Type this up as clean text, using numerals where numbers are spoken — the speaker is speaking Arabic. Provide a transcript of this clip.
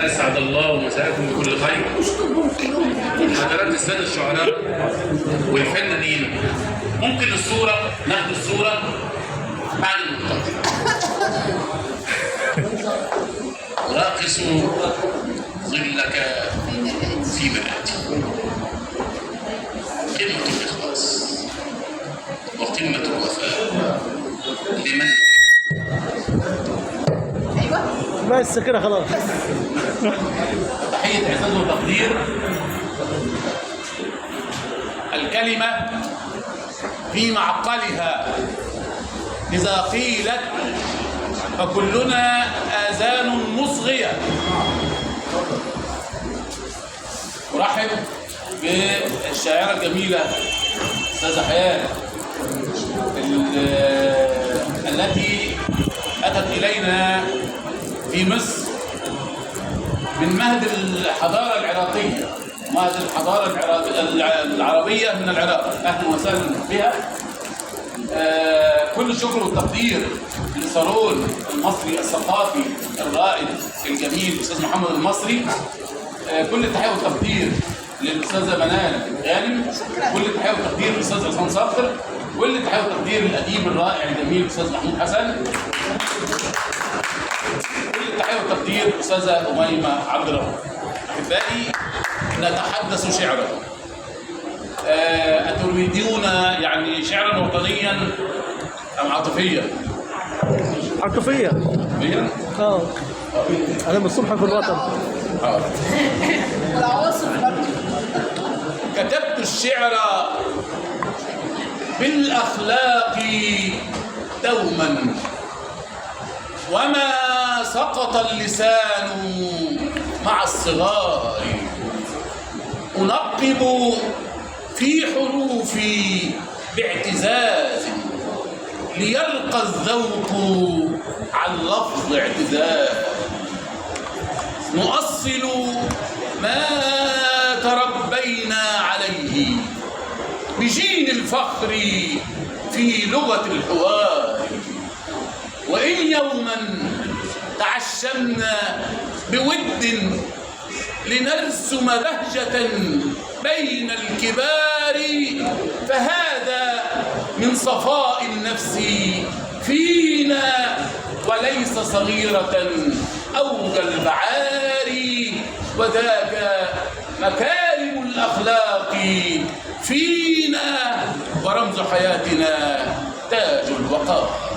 أسعد الله مساءكم بكل خير. حضرات السادة الشعراء والفنانين، ممكن الصورة ناخد الصورة بعد المقطع. راقص ظلك في مرآتي، قمة الإخلاص وقمة الوفاء لمن بس كده خلاص. تحية اعزاز وتقدير. الكلمة في معقلها إذا قيلت فكلنا آذان مصغية. أرحب بالشاعرة الجميلة أستاذة حياة التي أتت إلينا في مصر من مهد الحضارة العراقية، مهد الحضارة العربية من العراق. أهلا وسهلا بها. كل الشكر والتقدير للصالون المصري الثقافي الرائد الجميل الأستاذ محمد المصري. كل التحية والتقدير للأستاذة منال غانم. كل التحية والتقدير للأستاذ عصام صقر. كل التحية والتقدير للأديب الرائع الجميل الأستاذ محمود حسن. كل التحية والتقدير للأستاذة أميمة عبد الرؤوف. أحبائي، نتحدث شعرا. أتريدون يعني شعرا وطنيا أم عاطفيا؟ عاطفية. عاطفيا؟ أنا من الصبح في الوطن. كتبت الشعر بالأخلاق دوما، وما سقط اللسان مع الصغار. أنقب في حروفي باعتزاز ليلقى الذوق عن لفظ اعتزاز. نؤصل ما تربينا عليه بجين الفخر في لغة الحوار. وإن يوما تعشمنا بود لنرسم بهجة بين الكبار، فهذا من صفاء النفس فينا وليس صغيرة أو كالبعار. وذاك مكارم الأخلاق فينا ورمز حياتنا تاج الوقار.